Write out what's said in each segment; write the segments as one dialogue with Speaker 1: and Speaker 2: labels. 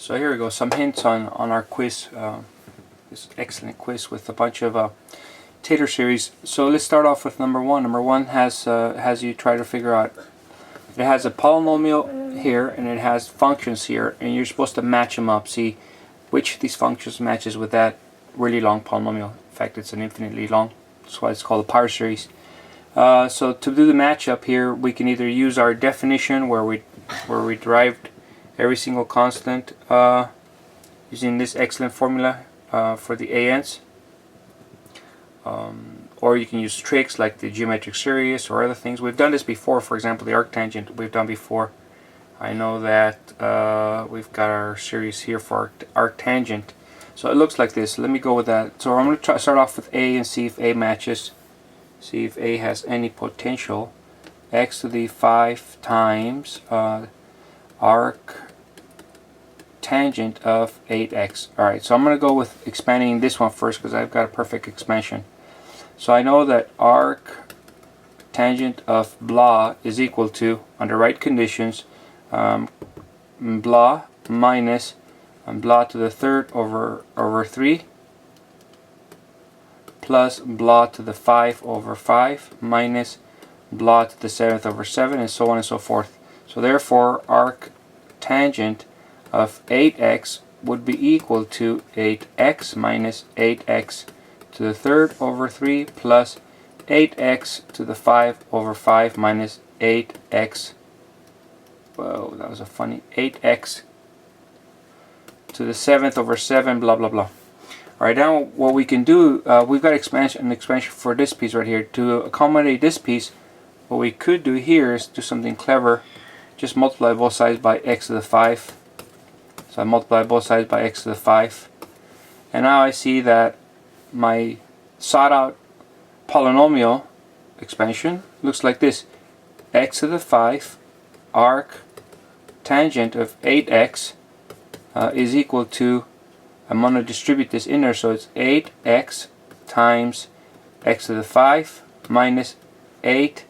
Speaker 1: So here we go, some hints on our quiz, this excellent quiz with a bunch of Taylor series. So let's start off with number one. Number one has you try to figure out, it has a polynomial here and it has functions here, and you're supposed to match them up, see which of these functions matches with that really long polynomial. In fact, it's an infinitely long, that's why it's called a power series. So to do the matchup here, we can either use our definition where we derived every single constant using this excellent formula for the ANs, or you can use tricks like the geometric series or other things. We've done this before. For example, the arctangent we've done before. I know that we've got our series here for arctangent. So it looks like this. Let me go with that. So I'm going to start off with A and see if A matches. See if A has any potential. X to the 5 times arc tangent of 8x. Alright, so I'm going to go with expanding this one first because I've got a perfect expansion. So I know that arc tangent of blah is equal to, under right conditions, blah minus blah to the third over 3 plus blah to the 5 over 5 minus blah to the 7th over 7, and so on and so forth. So therefore arc tangent of 8x would be equal to 8x minus 8x to the third over 3 plus 8x to the 5 over 5 minus 8x, whoa, that was a funny, 8x to the 7th over 7, blah blah blah. Alright, now what we can do, we've got an expansion for this piece right here. To accommodate this piece, what we could do here is do something clever. Just multiply both sides by x to the 5. So I multiply both sides by x to the 5. And now I see that my sought out polynomial expansion looks like this. X to the 5 arc tangent of 8x is equal to, I'm going to distribute this in there, so it's 8x times x to the 5 minus 8x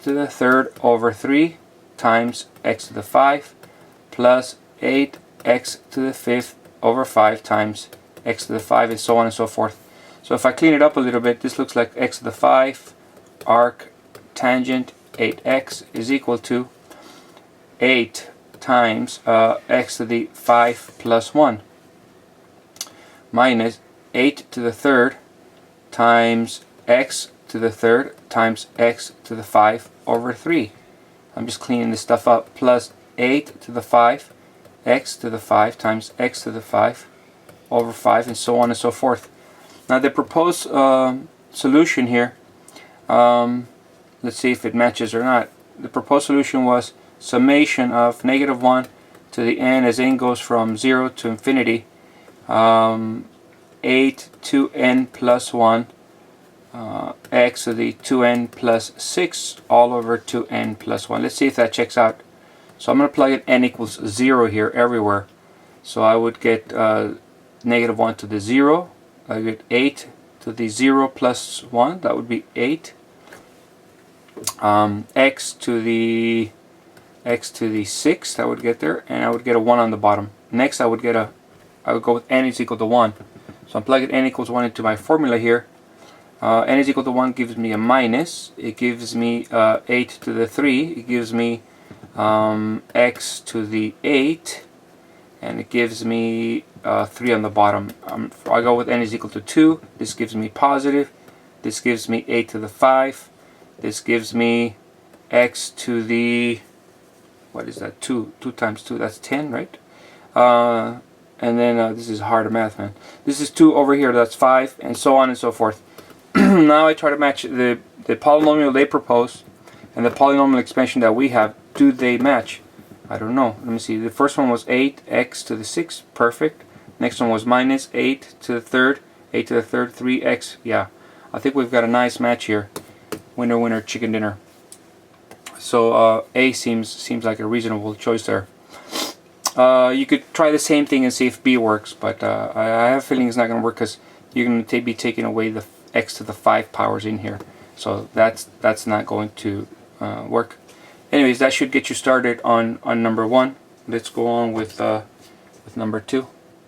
Speaker 1: to the third over 3 times x to the 5 plus 8x to the 5th over 5 times x to the 5, and so on and so forth. So if I clean it up a little bit, this looks like x to the 5 arc tangent 8x is equal to 8 times x to the 5 plus 1 minus 8 to the third times x to the third times x to the 5 over 3. I'm just cleaning this stuff up, plus 8 to the 5 x to the 5 times x to the 5 over 5, and so on and so forth. Now the proposed solution here, let's see if it matches or not. The proposed solution was summation of -1 to the n as n goes from 0 to infinity, 8 to n plus 1 x to the 2n plus 6 all over 2n plus 1. Let's see if that checks out. So I'm going to plug in n equals 0 here everywhere. So I would get -1 to the 0. I get 8 to the 0 plus 1. That would be 8. X to the 6, I would get there, and I would get a 1 on the bottom. Next I would go with n is equal to 1. So I'm plugging n equals 1 into my formula here. N is equal to 1 gives me a minus. It gives me 8 to the 3. It gives me x to the 8. And it gives me 3 on the bottom. I go with n is equal to 2. This gives me positive. This gives me 8 to the 5. This gives me x to the, what is that, 2 times 2, that's 10, right? And then this is hard math, man. This is 2 over here, that's 5, and so on and so forth. Now I try to match the polynomial they propose and the polynomial expansion that we have. Do they match? I don't know. Let me see. The first one was 8x to the 6, perfect. Next one was minus 8 to the third, 8 to the third, 3x. Yeah, I think we've got a nice match here. Winner, winner, chicken dinner. So A seems like a reasonable choice there. You could try the same thing and see if B works, but I have a feeling it's not going to work because you're going to be taking away the x to the 5 powers in here. So that's not going to work. Anyways, that should get you started on number 1. let's go on with number 2.